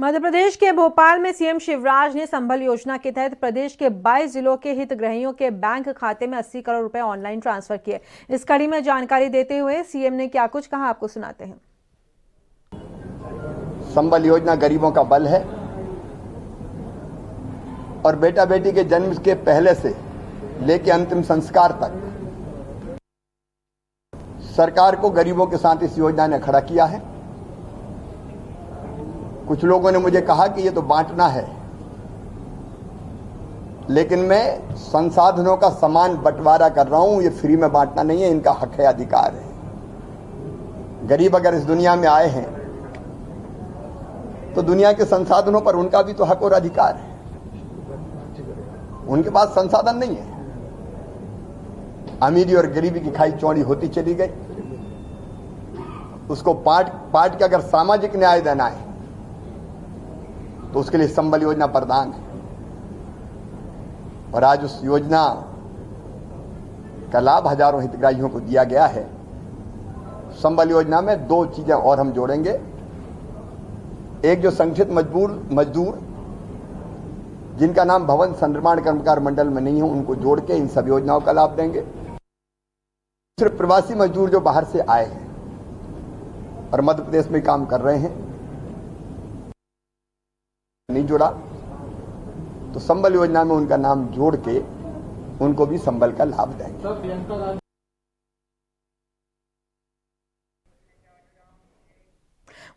मध्य प्रदेश के भोपाल में सीएम शिवराज ने संबल योजना के तहत प्रदेश के 22 जिलों के हितग्राहियों के बैंक खाते में 80 करोड़ रुपए ऑनलाइन ट्रांसफर किए। इस कड़ी में जानकारी देते हुए सीएम ने क्या कुछ कहा, आपको सुनाते हैं। संबल योजना गरीबों का बल है और बेटा बेटी के जन्म के पहले से लेकर अंतिम संस्कार तक सरकार को गरीबों के साथ इस योजना ने खड़ा किया है। कुछ लोगों ने मुझे कहा कि ये तो बांटना है, लेकिन मैं संसाधनों का समान बंटवारा कर रहा हूं। ये फ्री में बांटना नहीं है, इनका हक है, अधिकार है। गरीब अगर इस दुनिया में आए हैं तो दुनिया के संसाधनों पर उनका भी तो हक और अधिकार है। उनके पास संसाधन नहीं है। अमीरी और गरीबी की खाई चौड़ी होती चली गई। उसको पाट के अगर सामाजिक न्याय देना है तो उसके लिए संबल योजना प्रदान है। और आज उस योजना का लाभ हजारों हितग्राहियों को दिया गया है। संबल योजना में 2 चीजें और हम जोड़ेंगे। एक, जो संगठित मजदूर जिनका नाम भवन संनिर्माण कर्मकार मंडल में नहीं हो, उनको जोड़ के इन सब योजनाओं का लाभ देंगे। सिर्फ प्रवासी मजदूर जो बाहर से आए हैं और मध्य प्रदेश में काम कर रहे हैं, नहीं जुड़ा तो संबल योजना में उनका नाम जोड़ के उनको भी संबल का लाभ देंगे।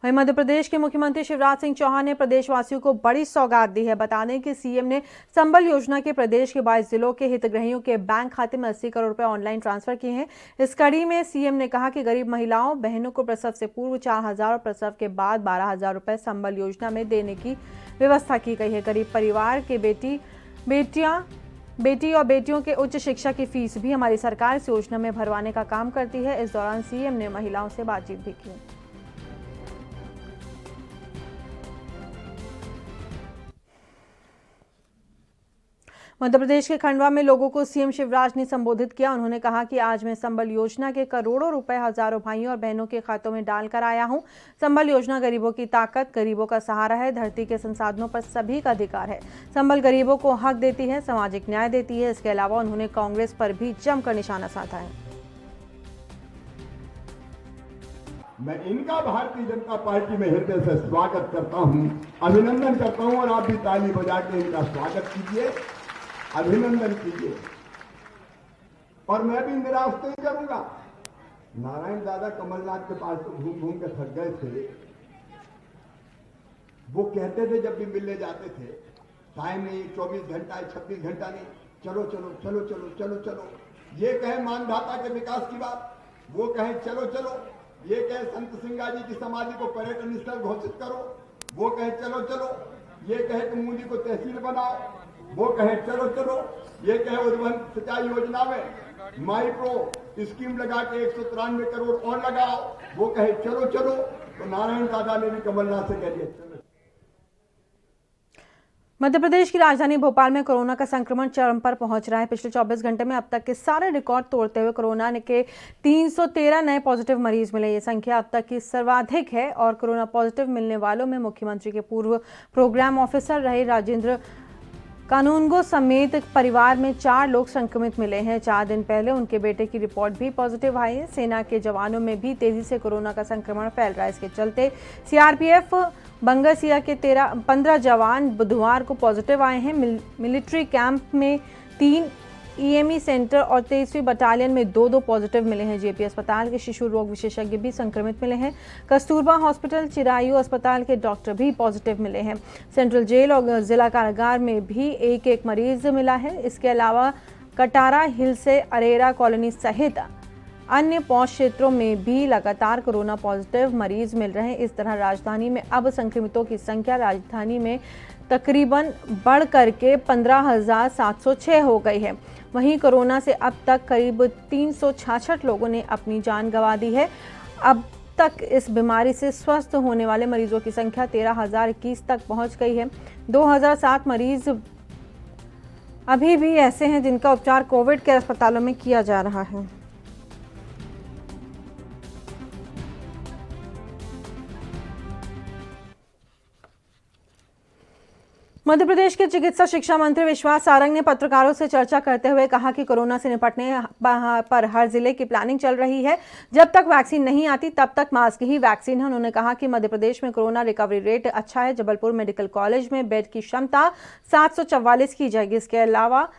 वहीं मध्य प्रदेश के मुख्यमंत्री शिवराज सिंह चौहान ने प्रदेशवासियों को बड़ी सौगात दी है। बता दें कि सीएम ने संबल योजना के प्रदेश के 22 जिलों के हितग्राहियों के बैंक खाते में 80 करोड़ रुपए ऑनलाइन ट्रांसफर किए हैं। इस कड़ी में सीएम ने कहा कि गरीब महिलाओं बहनों को प्रसव से पूर्व 4,000 और प्रसव के बाद 12,000 रुपए संबल योजना में देने की व्यवस्था की गई है। गरीब परिवार के बेटी और बेटियों के उच्च शिक्षा की फीस भी हमारी सरकार इस योजना में भरवाने का काम करती है। इस दौरान सीएम ने महिलाओं से बातचीत भी की। मध्य प्रदेश के खंडवा में लोगों को सीएम शिवराज ने संबोधित किया। उन्होंने कहा कि आज मैं संबल योजना के करोड़ों रुपए हजारों भाइयों और बहनों के खातों में डालकर आया हूं। संबल योजना गरीबों की ताकत, गरीबों का सहारा है। धरती के संसाधनों पर सभी का अधिकार है। संबल गरीबों को हक देती है, सामाजिक न्याय देती है। इसके अलावा उन्होंने कांग्रेस पर भी जमकर निशाना साधा है। मैं इनका भारतीय जनता पार्टी में हृदय से स्वागत करता हूं, अभिनंदन करता हूं और आप भी ताली बजा के इनका स्वागत कीजिए, अभिनंदन कीजिए। और मैं भी निराश नहीं करूंगा। नारायण दादा कमलनाथ के पास तो घूम घूम के थक गए थे। वो कहते थे जब भी मिलने जाते थे, टाइम नहीं, 24 घंटा है, 26 घंटा नहीं, चलो चलो चलो चलो चलो चलो। ये कहे मानधाता के विकास की बात, वो कहे चलो चलो। ये कहे संत सिंगा जी की समाधि को पर्यटन स्थल घोषित करो, वो कहे चलो चलो। ये कहे कि मूली को तहसील बनाओ, वो कहे चलो चलो। ये कहे उद्वन सिंचाई योजना में माई प्रो स्कीम लगा के 193 करोड़ और लगाओ, वो कहे चलो चलो। तो नारायण दादा ने भी कमलनाथ से कह दिया चलो। मध्य प्रदेश की राजधानी भोपाल में कोरोना का संक्रमण चरम पर पहुंच रहा है। पिछले 24 घंटे में अब तक के सारे रिकॉर्ड तोड़ते हुए कोरोना के 313 नए पॉजिटिव मरीज मिले। ये संख्या अब तक की सर्वाधिक है। और कोरोना पॉजिटिव मिलने वालों में मुख्यमंत्री के पूर्व प्रोग्राम ऑफिसर रहे राजेंद्र कानूनगो समेत परिवार में 4 लोग संक्रमित मिले हैं। 4 दिन पहले उनके बेटे की रिपोर्ट भी पॉजिटिव आई है। सेना के जवानों में भी तेजी से कोरोना का संक्रमण फैल रहा है। इसके चलते सीआरपीएफ बंगरसिया के 15 जवान बुधवार को पॉजिटिव आए हैं। मिलिट्री कैंप में 3, ईएमई सेंटर और 23वीं बटालियन में 2 पॉजिटिव मिले हैं। जेपी अस्पताल के शिशु रोग विशेषज्ञ भी संक्रमित मिले हैं। कस्तूरबा हॉस्पिटल, चिरायू अस्पताल के डॉक्टर भी पॉजिटिव मिले हैं। सेंट्रल जेल और जिला कारागार में भी एक मरीज मिला है। इसके अलावा कटारा हिल से अरेरा कॉलोनी सहित अन्य पौष क्षेत्रों में भी लगातार कोरोना पॉजिटिव मरीज मिल रहे हैं। इस तरह राजधानी में अब संक्रमितों की संख्या राजधानी में तकरीबन बढ़ करके 15,706 हो गई है। वहीं कोरोना से अब तक करीब 366 लोगों ने अपनी जान गंवा दी है। अब तक इस बीमारी से स्वस्थ होने वाले मरीजों की संख्या 13,021 तक पहुंच गई है। 2,007 मरीज अभी भी ऐसे हैं जिनका उपचार कोविड के अस्पतालों में किया जा रहा है। मध्य प्रदेश के चिकित्सा शिक्षा मंत्री विश्वास सारंग ने पत्रकारों से चर्चा करते हुए कहा कि कोरोना से निपटने पर हर जिले की प्लानिंग चल रही है। जब तक वैक्सीन नहीं आती तब तक मास्क ही वैक्सीन है। उन्होंने कहा कि मध्य प्रदेश में कोरोना रिकवरी रेट अच्छा है। जबलपुर मेडिकल कॉलेज में बेड की क्षमता 744 की जाएगी। इसके अलावा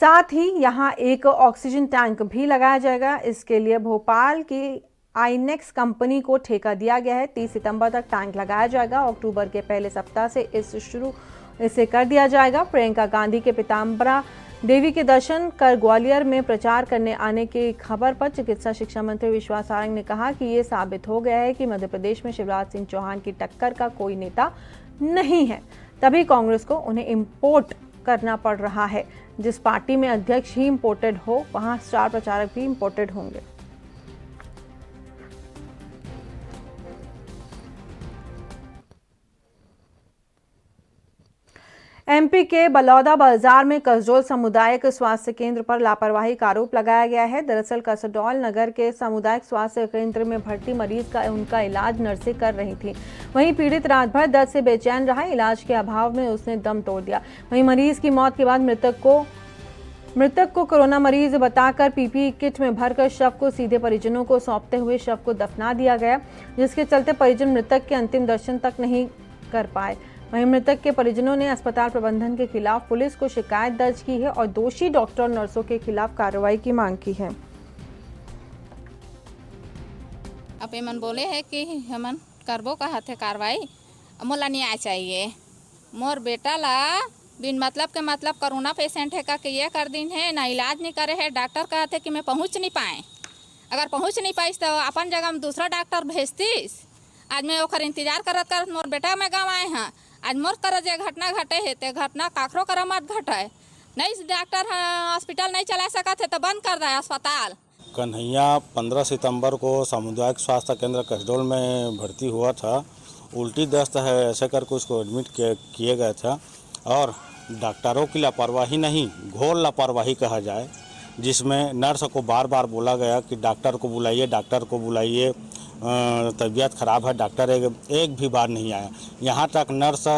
साथ ही यहां एक ऑक्सीजन टैंक भी लगाया जाएगा। इसके लिए भोपाल की आईनेक्स कंपनी को ठेका दिया गया है। 30 सितंबर तक टैंक लगाया जाएगा। अक्टूबर के पहले सप्ताह से इसे कर दिया जाएगा। प्रियंका गांधी के पीताम्बरा देवी के दर्शन कर ग्वालियर में प्रचार करने आने की खबर पर चिकित्सा शिक्षा मंत्री विश्वास सारंग ने कहा कि ये साबित हो गया है कि मध्य प्रदेश में शिवराज सिंह चौहान की टक्कर का कोई नेता नहीं है। तभी कांग्रेस को उन्हें इम्पोर्ट करना पड़ रहा है। जिस पार्टी में अध्यक्ष ही इम्पोर्टेड हो वहां स्टार प्रचारक भी इम्पोर्टेड होंगे। एमपी के बलौदा बाजार में कसडोल सामुदायिक स्वास्थ्य केंद्र पर लापरवाही का आरोप लगाया गया है। दरअसल कसडोल नगर के सामुदायिक स्वास्थ्य केंद्र में भर्ती मरीज का उनका इलाज नर्सें कर रही थी। वहीं पीड़ित रात भर दर्द से बेचैन रहा। इलाज के अभाव में उसने दम तोड़ दिया। वहीं मरीज की मौत के बाद मृतक को कोरोना मरीज बताकर पीपीई किट में भरकर शव को सीधे परिजनों को सौंपते हुए शव को दफना दिया गया, जिसके चलते परिजन मृतक के अंतिम दर्शन तक नहीं कर पाए। वहीं मृतक के परिजनों ने अस्पताल प्रबंधन के खिलाफ पुलिस को शिकायत दर्ज की है और दोषी डॉक्टर और नर्सों के खिलाफ कार्रवाई की मांग की है। अब एमन बोले है कि हमन करबो कहत है कार्रवाई, मोला न्याय चाहिए। मोर बेटा ला बिन मतलब के मतलब कोरोना पेशेंट है का ये कर दिन है ना, इलाज नहीं करे है। डॉक्टर कहते कि मैं पहुंच नहीं पाए। अगर पहुंच नहीं पाइस तो अपन जगह में दूसरा डॉक्टर भेजतीस। आज मैं ओकर इंतजार करत करत मोर बेटा मैं गाँव आए हैं। आज मोर कर जे घटना घटे है ते घटना काकरो कर मत घटे। नहीं डॉक्टर हॉस्पिटल नहीं चला सकत है तो बंद कर रहा है अस्पताल। कन्हैया 15 सितंबर को सामुदायिक स्वास्थ्य केंद्र कसडोल में भर्ती हुआ था। उल्टी दस्त है ऐसे करके उसको एडमिट किए गए थे और डॉक्टरों की लापरवाही नहीं, घोर लापरवाही कहा जाए, जिसमें नर्स को बार बार बोला गया कि डॉक्टर को बुलाइए, डॉक्टर को बुलाइए, तबीयत खराब है। डॉक्टर एक भी बार नहीं आया। यहाँ तक नर्स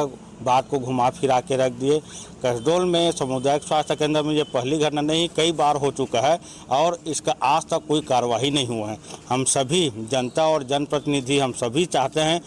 बात को घुमा फिरा के रख दिए। कसडोल में सामुदायिक स्वास्थ्य केंद्र में ये पहली घटना नहीं, कई बार हो चुका है और इसका आज तक कोई कार्रवाई नहीं हुआ है। हम सभी जनता और जनप्रतिनिधि हम सभी चाहते हैं।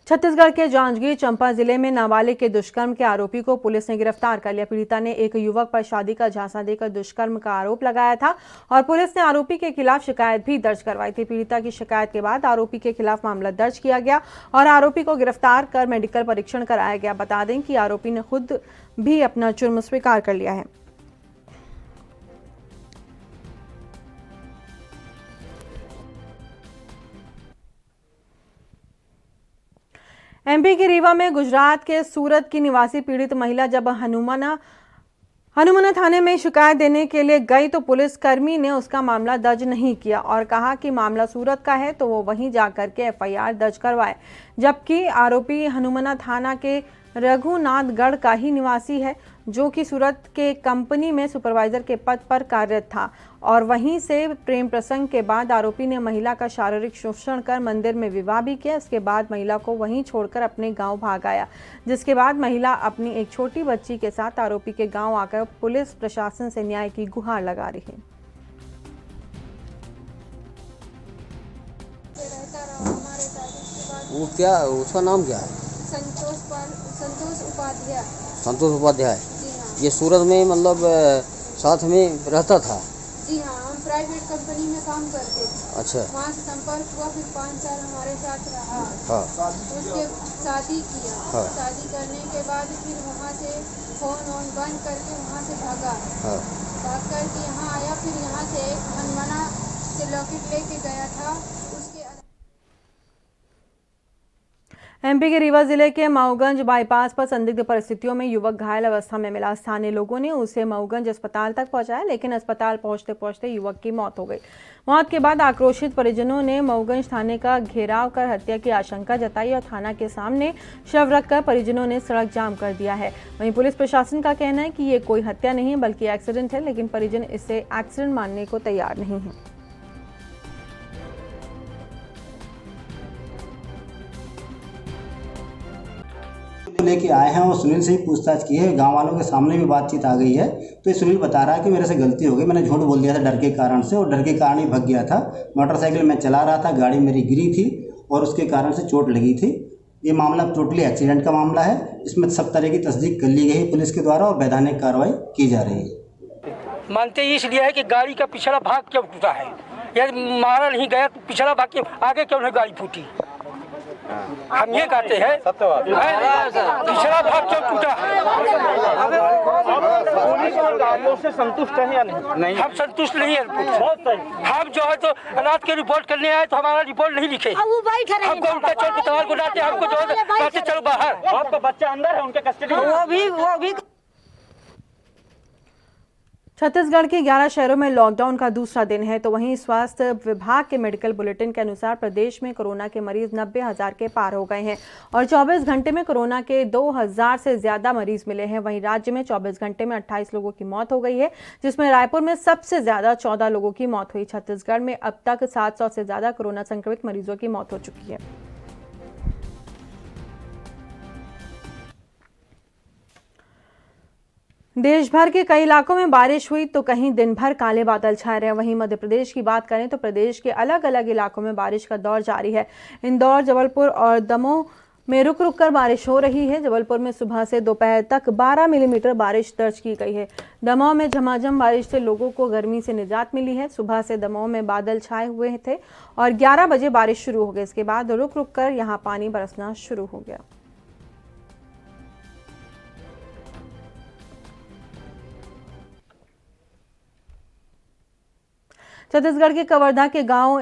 छत्तीसगढ़ के जांजगीर चंपा जिले में नाबालिग के दुष्कर्म के आरोपी को पुलिस ने गिरफ्तार कर लिया। पीड़िता ने एक युवक पर शादी का झांसा देकर दुष्कर्म का आरोप लगाया था और पुलिस ने आरोपी के खिलाफ शिकायत भी दर्ज करवाई थी। पीड़िता की शिकायत के बाद आरोपी के खिलाफ मामला दर्ज किया गया और आरोपी को गिरफ्तार कर मेडिकल परीक्षण कराया गया। बता दें कि आरोपी ने खुद भी अपना जुर्म स्वीकार कर लिया है। एमपी के रीवा में गुजरात के सूरत की निवासी पीड़ित महिला जब हनुमाना थाने में शिकायत देने के लिए गई तो पुलिस कर्मी ने उसका मामला दर्ज नहीं किया और कहा कि मामला सूरत का है तो वो वहीं जाकर के एफआईआर दर्ज करवाए, जबकि आरोपी हनुमाना थाना के रघुनाथगढ़ का ही निवासी है, जो कि सूरत के कंपनी में सुपरवाइजर के पद पर कार्यरत था। और वहीं से प्रेम प्रसंग के बाद आरोपी ने महिला का शारीरिक शोषण कर मंदिर में विवाह भी किया। इसके बाद महिला को वहीं छोड़कर अपने गांव भाग आया, जिसके बाद महिला अपनी एक छोटी बच्ची के साथ आरोपी के गांव आकर पुलिस प्रशासन से न्याय की गुहार लगा रही है। वो क्या, उसका नाम क्या है? संतोष उपाध्याय। ये सूरत में मतलब साथ में रहता था? जी हाँ, हम प्राइवेट कंपनी में काम करते थे। अच्छा। वहाँ से संपर्क हुआ, फिर 5 साल हमारे साथ रहा। हाँ। उसके शादी किया। हाँ। शादी करने के बाद फिर वहाँ से फोन वोन बंद करके वहाँ से भागा। हाँ। भाग करके यहाँ आया, फिर यहाँ से एक हनुमाना से लॉकेट लेके गया था। एमपी के रीवा जिले के मऊगंज बाईपास पर संदिग्ध परिस्थितियों में युवक घायल अवस्था में मिला। स्थानीय लोगों ने उसे मऊगंज अस्पताल तक पहुंचाया, लेकिन अस्पताल पहुंचते पहुंचते युवक की मौत हो गई। मौत के बाद आक्रोशित परिजनों ने मऊगंज थाने का घेराव कर हत्या की आशंका जताई और थाना के सामने शव रखकर परिजनों ने सड़क जाम कर दिया है। वहीं पुलिस प्रशासन का कहना है कि ये कोई हत्या नहीं बल्कि एक्सीडेंट है, लेकिन परिजन इसे एक्सीडेंट मानने को तैयार नहीं है। लेके आए हैं और सुनील से ही पूछताछ की है, गांव वालों के सामने भी बातचीत आ गई है। तो ये सुनील बता रहा है कि मेरे से गलती हो गई, मैंने झूठ बोल दिया था डर के कारण से, और डर के कारण ही भग गया था। मोटरसाइकिल मैं चला रहा था, गाड़ी मेरी गिरी थी और उसके कारण से चोट लगी थी। ये मामला टोटली एक्सीडेंट का मामला है। इसमें सब तरह की तस्दीक कर ली गई पुलिस के द्वारा और वैधानिक कार्रवाई की जा रही है। मानते ही इसलिए है कि गाड़ी का पिछला भाग क्यों टूटा है, यदि मारा नहीं गया तो पिछला भाग के आगे क्यों नहीं गाड़ी फूटी। हम ये कहते हैं पिछला भाग क्यों टूटा है। पुलिस और गाड़ियों से संतुष्ट है या नहीं? हम संतुष्ट नहीं है। हम जो है तो रात के रिपोर्ट करने आए तो हमारा रिपोर्ट नहीं लिखे, हमको उनका चोट कुतवाल को डालते, हमको जो है चलो बाहर। आपका बच्चा अंदर है उनके कस्टडी में? वो भी छत्तीसगढ़ के 11 शहरों में लॉकडाउन का दूसरा दिन है, तो वहीं स्वास्थ्य विभाग के मेडिकल बुलेटिन के अनुसार प्रदेश में कोरोना के मरीज 90,000 के पार हो गए हैं और 24 घंटे में कोरोना के 2,000 से ज्यादा मरीज मिले हैं। वहीं राज्य में 24 घंटे में 28 लोगों की मौत हो गई है, जिसमें रायपुर में सबसे ज्यादा 14 लोगों की मौत हुई। छत्तीसगढ़ में अब तक 700 से ज्यादा कोरोना संक्रमित मरीजों की मौत हो चुकी है। देश भर के कई इलाकों में बारिश हुई तो कहीं दिन भर काले बादल छाए रहे। वहीं मध्य प्रदेश की बात करें तो प्रदेश के अलग अलग इलाकों में बारिश का दौर जारी है। इंदौर, जबलपुर और दमोह में रुक रुक कर बारिश हो रही है। जबलपुर में सुबह से दोपहर तक 12 मिलीमीटर बारिश दर्ज की गई है। दमोह में झमाझम बारिश से लोगों को गर्मी से निजात मिली है। सुबह से दमोह में बादल छाए हुए थे और 11 बजे बारिश शुरू हो गई। इसके बाद रुक रुक कर यहाँ पानी बरसना शुरू हो गया। छत्तीसगढ़ के कवर्धा के गांव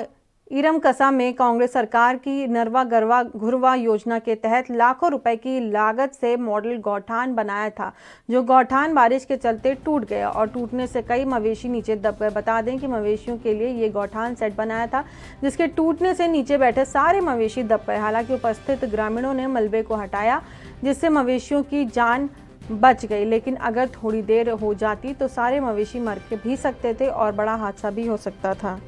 इरमकसा में कांग्रेस सरकार की नरवा गरवा घुरवा योजना के तहत लाखों रुपए की लागत से मॉडल गौठान बनाया था, जो गौठान बारिश के चलते टूट गया और टूटने से कई मवेशी नीचे दब गए। बता दें कि मवेशियों के लिए ये गौठान सेट बनाया था, जिसके टूटने से नीचे बैठे सारे मवेशी दब गए। हालांकि उपस्थित ग्रामीणों ने मलबे को हटाया, जिससे मवेशियों की जान बच गई, लेकिन अगर थोड़ी देर हो जाती तो सारे मवेशी मर के भी सकते थे और बड़ा हादसा भी हो सकता था।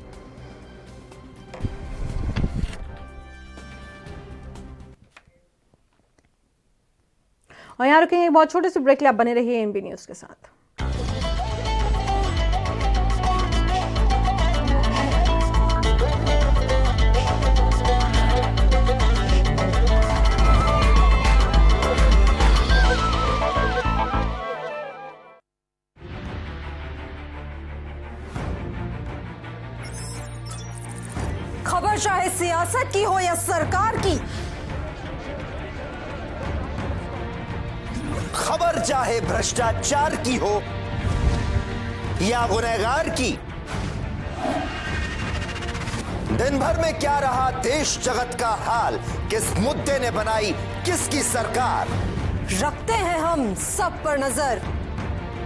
और यहाँ रुकेंगे एक बहुत छोटे से ब्रेक के लिए। आप बने रहिए एनबी न्यूज के साथ। खबर चाहे सियासत की हो या सरकार की, खबर चाहे भ्रष्टाचार की हो या गुनहगार की, दिन भर में क्या रहा देश जगत का हाल, किस मुद्दे ने बनाई किसकी सरकार, रखते हैं हम सब पर नजर,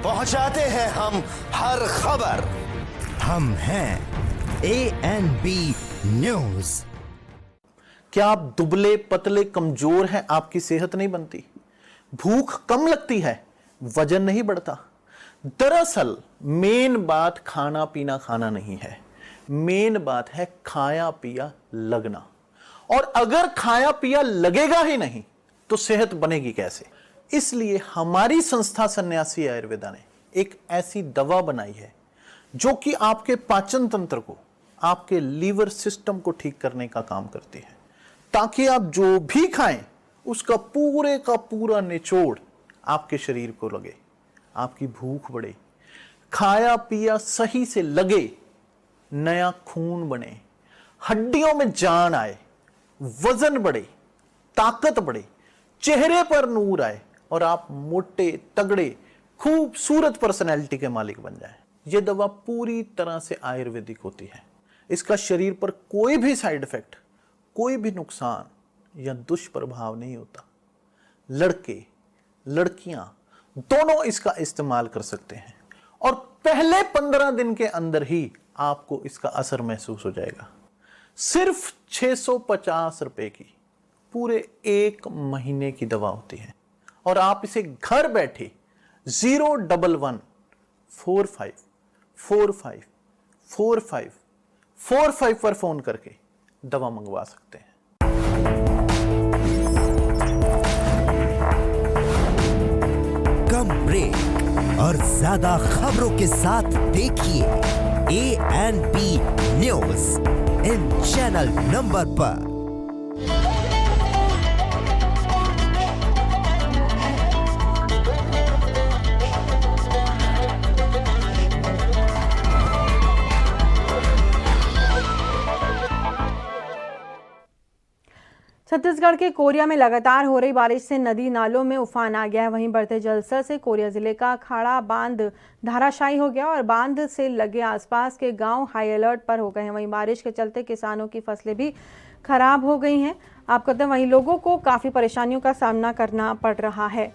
पहुंचाते हैं हम हर खबर। हम हैं ANB न्यूज। क्या आप दुबले पतले कमजोर हैं? आपकी सेहत नहीं बनती, भूख कम लगती है, वजन नहीं बढ़ता? दरअसल मेन बात खाना पीना खाना नहीं है, मेन बात है खाया पिया लगना। और अगर खाया पिया लगेगा ही नहीं तो सेहत बनेगी कैसे? इसलिए हमारी संस्था सन्यासी आयुर्वेदा ने एक ऐसी दवा बनाई है जो कि आपके पाचन तंत्र को, आपके लीवर सिस्टम को ठीक करने का काम करती है, ताकि आप जो भी खाएं उसका पूरे का पूरा निचोड़ आपके शरीर को लगे, आपकी भूख बढ़े, खाया पिया सही से लगे, नया खून बने, हड्डियों में जान आए, वजन बढ़े, ताकत बढ़े, चेहरे पर नूर आए और आप मोटे तगड़े खूबसूरत पर्सनैलिटी के मालिक बन जाएं। यह दवा पूरी तरह से आयुर्वेदिक होती है। इसका शरीर पर कोई भी साइड इफेक्ट, कोई भी नुकसान या दुष्प्रभाव नहीं होता। लड़के लड़कियां दोनों इसका इस्तेमाल कर सकते हैं और पहले 15 दिन के अंदर ही आपको इसका असर महसूस हो जाएगा। सिर्फ 650 रुपए की पूरे 1 महीने की दवा होती है और आप इसे घर बैठे 01145454545 पर फोन करके दवा मंगवा सकते हैं। और ज्यादा खबरों के साथ देखिए ANP news in channel number पर। छत्तीसगढ़ के कोरिया में लगातार हो रही बारिश से नदी नालों में उफान आ गया है। वहीं बढ़ते जलस्तर से कोरिया जिले का खाड़ा बांध धाराशायी हो गया और बांध से लगे आसपास के गांव हाई अलर्ट पर हो गए हैं। वहीं बारिश के चलते किसानों की फसलें भी खराब हो गई हैं। आप कहते हैं वहीं लोगों को काफी परेशानियों का सामना करना पड़ रहा है।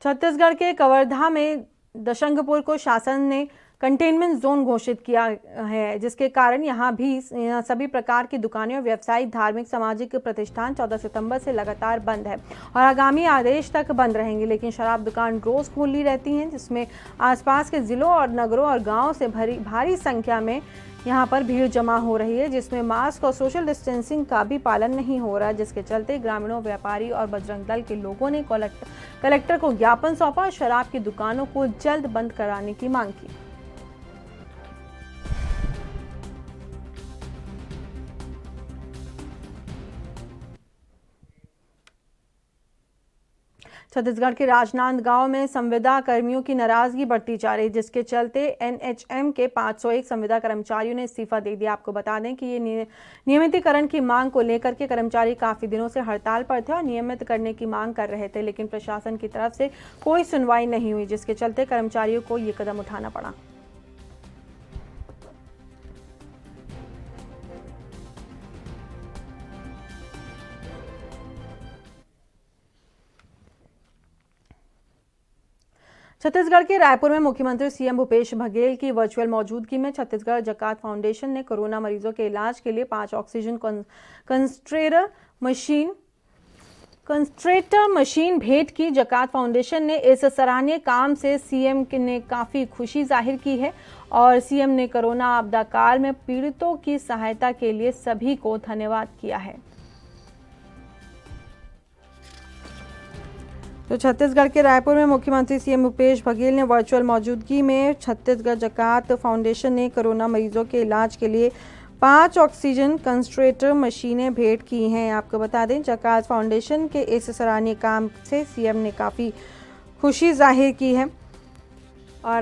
छत्तीसगढ़ के कवर्धा में दशंगपुर को शासन ने कंटेनमेंट जोन घोषित किया है, जिसके कारण यहाँ भी सभी प्रकार की दुकानें और व्यावसायिक धार्मिक सामाजिक प्रतिष्ठान 14 सितंबर से लगातार बंद है और आगामी आदेश तक बंद रहेंगे। लेकिन शराब दुकान रोज खुली रहती हैं, जिसमें आसपास के जिलों और नगरों और गांवों से भारी संख्या में यहाँ पर भीड़ जमा हो रही है, जिसमें मास्क और सोशल डिस्टेंसिंग का भी पालन नहीं हो रहा, जिसके चलते ग्रामीणों, व्यापारी और बजरंग दल के लोगों ने कलेक्टर को ज्ञापन सौंपा और शराब की दुकानों को जल्द बंद कराने की मांग की। छत्तीसगढ़ के राजनांदगांव में संविदा कर्मियों की नाराजगी बढ़ती जा रही, जिसके चलते NHM के 501 संविदा कर्मचारियों ने इस्तीफा दे दिया। आपको बता दें कि ये नियमितीकरण की मांग को लेकर के कर्मचारी काफी दिनों से हड़ताल पर थे और नियमित करने की मांग कर रहे थे, लेकिन प्रशासन की तरफ से कोई सुनवाई नहीं हुई, जिसके चलते कर्मचारियों को ये कदम उठाना पड़ा। छत्तीसगढ़ के रायपुर में मुख्यमंत्री CM भूपेश बघेल की वर्चुअल मौजूदगी में छत्तीसगढ़ जकात फाउंडेशन ने कोरोना मरीजों के इलाज के लिए 5 ऑक्सीजन कंसंट्रेटर मशीन भेंट की। जकात फाउंडेशन ने इस सराहनीय काम से CM ने काफ़ी खुशी जाहिर की है और CM ने कोरोना आपदा काल में पीड़ितों की सहायता के लिए सभी को धन्यवाद किया है। तो छत्तीसगढ़ के रायपुर में मुख्यमंत्री CM भूपेश बघेल ने वर्चुअल मौजूदगी में छत्तीसगढ़ जकात फाउंडेशन ने कोरोना मरीजों के इलाज के लिए 5 ऑक्सीजन कंसंट्रेटर मशीनें भेंट की हैं। आपको बता दें, जकात फाउंडेशन के इस सराहनीय काम से CM ने काफ़ी खुशी जाहिर की है और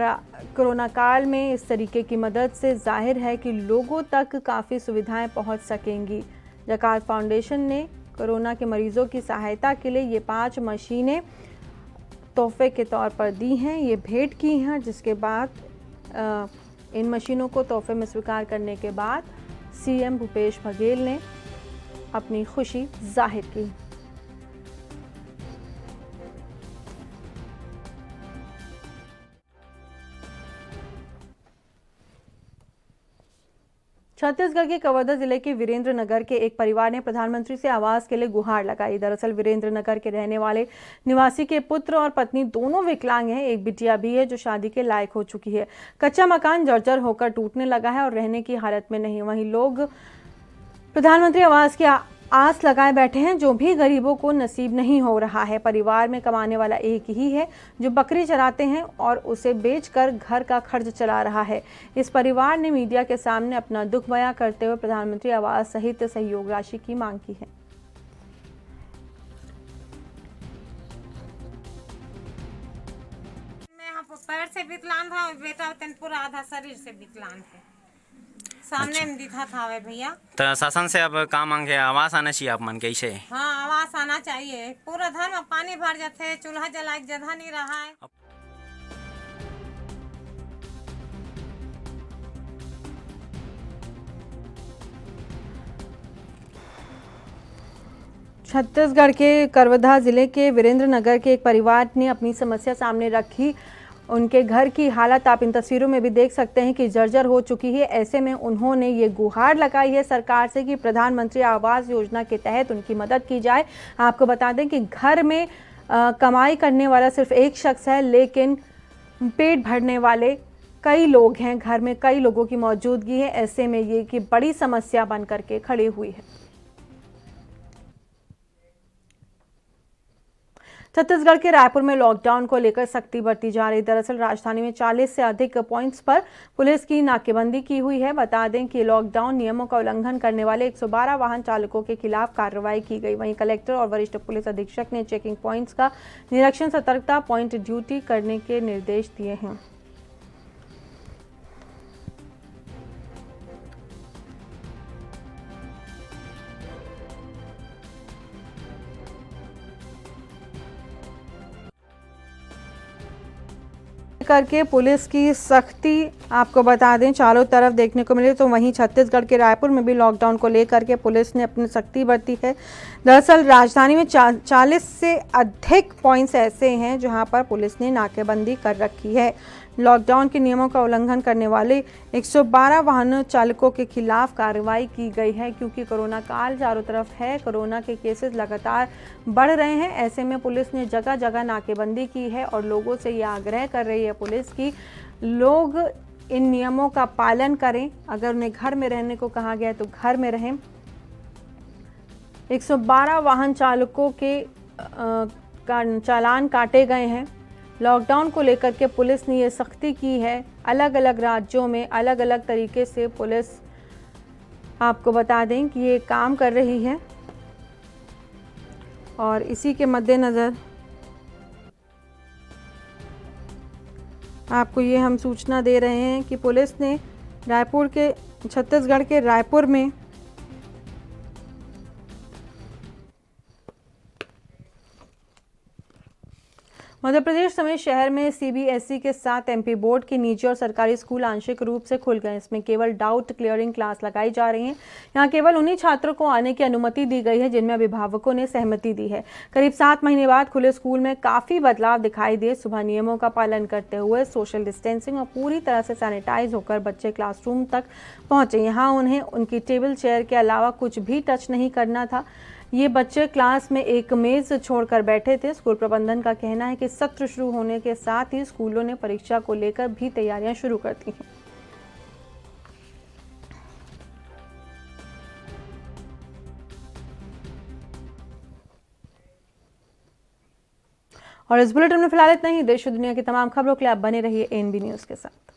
कोरोना काल में इस तरीके की मदद से जाहिर है कि लोगों तक काफ़ी सुविधाएं पहुंच सकेंगी। जकात फाउंडेशन ने कोरोना के मरीजों की सहायता के लिए ये 5 मशीनें तोहफे के तौर पर दी हैं, ये भेंट की हैं, जिसके बाद इन मशीनों को तोहफे में स्वीकार करने के बाद CM भूपेश बघेल ने अपनी खुशी जाहिर की। छत्तीसगढ़ के कवर्धा जिले के वीरेंद्र नगर के एक परिवार ने प्रधानमंत्री से आवास के लिए गुहार लगाई। दरअसल वीरेंद्र नगर के रहने वाले निवासी के पुत्र और पत्नी दोनों विकलांग हैं। एक बिटिया भी है जो शादी के लायक हो चुकी है। कच्चा मकान जर्जर होकर टूटने लगा है और रहने की हालत में नहीं। वहीं लोग प्रधानमंत्री आवास की आस लगाए बैठे हैं, जो भी गरीबों को नसीब नहीं हो रहा है। परिवार में कमाने वाला एक ही है जो बकरी चराते हैं और उसे बेचकर घर का खर्च चला रहा है। इस परिवार ने मीडिया के सामने अपना दुख बयां करते हुए प्रधानमंत्री आवास सहित सहयोग राशि की मांग की है। मैं पैर से विकलांग था, बेटा पूरा आधा शरीर से विकलांग है। सामने में दिखा था भैया। तो शासन से अब काम मांगे, आवास आना चाहिए आप मन कैसे? हाँ, आवास आना चाहिए। पूरा घर में पानी भर जाते है, चूल्हा जलाए जगह नहीं रहा है। छत्तीसगढ़ के कवर्धा जिले के वीरेंद्र नगर के एक परिवार ने अपनी समस्या सामने रखी। उनके घर की हालत आप इन तस्वीरों में भी देख सकते हैं कि जर्जर हो चुकी है। ऐसे में उन्होंने ये गुहार लगाई है सरकार से कि प्रधानमंत्री आवास योजना के तहत उनकी मदद की जाए। आपको बता दें कि घर में कमाई करने वाला सिर्फ एक शख्स है, लेकिन पेट भरने वाले कई लोग हैं। घर में कई लोगों की मौजूदगी है। ऐसे में ये कि बड़ी समस्या बन करके खड़ी हुई है। छत्तीसगढ़ के रायपुर में लॉकडाउन को लेकर सख्ती बरती जा रही। दरअसल राजधानी में 40 से अधिक पॉइंट्स पर पुलिस की नाकेबंदी की हुई है। बता दें कि लॉकडाउन नियमों का उल्लंघन करने वाले 112 वाहन चालकों के खिलाफ कार्रवाई की गई। वहीं कलेक्टर और वरिष्ठ पुलिस अधीक्षक ने चेकिंग पॉइंट्स का निरीक्षण, सतर्कता पॉइंट ड्यूटी करने के निर्देश दिए हैं। करके पुलिस की सख्ती आपको बता दें चारों तरफ देखने को मिले, तो वहीं छत्तीसगढ़ के रायपुर में भी लॉकडाउन को लेकर के पुलिस ने अपनी सख्ती बरती है। दरअसल राजधानी में 40 से अधिक पॉइंट्स ऐसे हैं जहां पर पुलिस ने नाकेबंदी कर रखी है। लॉकडाउन के नियमों का उल्लंघन करने वाले 112 वाहन चालकों के खिलाफ कार्रवाई की गई है। क्योंकि कोरोना काल चारों तरफ है, कोरोना के केसेस लगातार बढ़ रहे हैं, ऐसे में पुलिस ने जगह जगह नाकेबंदी की है और लोगों से ये आग्रह कर रही है पुलिस की लोग इन नियमों का पालन करें। अगर उन्हें घर में रहने को कहा गया तो घर में रहें। 112 वाहन चालकों के चालान काटे गए हैं। लॉकडाउन को लेकर के पुलिस ने ये सख्ती की है। अलग अलग राज्यों में अलग अलग तरीके से पुलिस आपको बता दें कि ये काम कर रही है और इसी के मद्देनज़र आपको ये हम सूचना दे रहे हैं कि पुलिस ने छत्तीसगढ़ के रायपुर में मध्य प्रदेश समेत शहर में सीबीएसई के साथ एमपी बोर्ड के निजी और सरकारी स्कूल आंशिक रूप से खुल गए। इसमें केवल डाउट क्लियरिंग क्लास लगाई जा रही है। यहाँ केवल उन्हीं छात्रों को आने की अनुमति दी गई है जिनमें अभिभावकों ने सहमति दी है। करीब 7 महीने बाद खुले स्कूल में काफ़ी बदलाव दिखाई दिए। सुबह नियमों का पालन करते हुए सोशल डिस्टेंसिंग और पूरी तरह से सैनिटाइज होकर बच्चे क्लासरूम तक पहुँचे। यहाँ उन्हें उनकी टेबल चेयर के अलावा कुछ भी टच नहीं करना था। ये बच्चे क्लास में एक मेज़ छोड़कर बैठे थे। स्कूल प्रबंधन का कहना है कि सत्र शुरू होने के साथ ही स्कूलों ने परीक्षा को लेकर भी तैयारियां शुरू कर दी हैं। और इस बुलेटिन में फिलहाल इतना ही। देश और दुनिया की तमाम खबरों के लिए आप बने रहिए एएनबी न्यूज़ के साथ।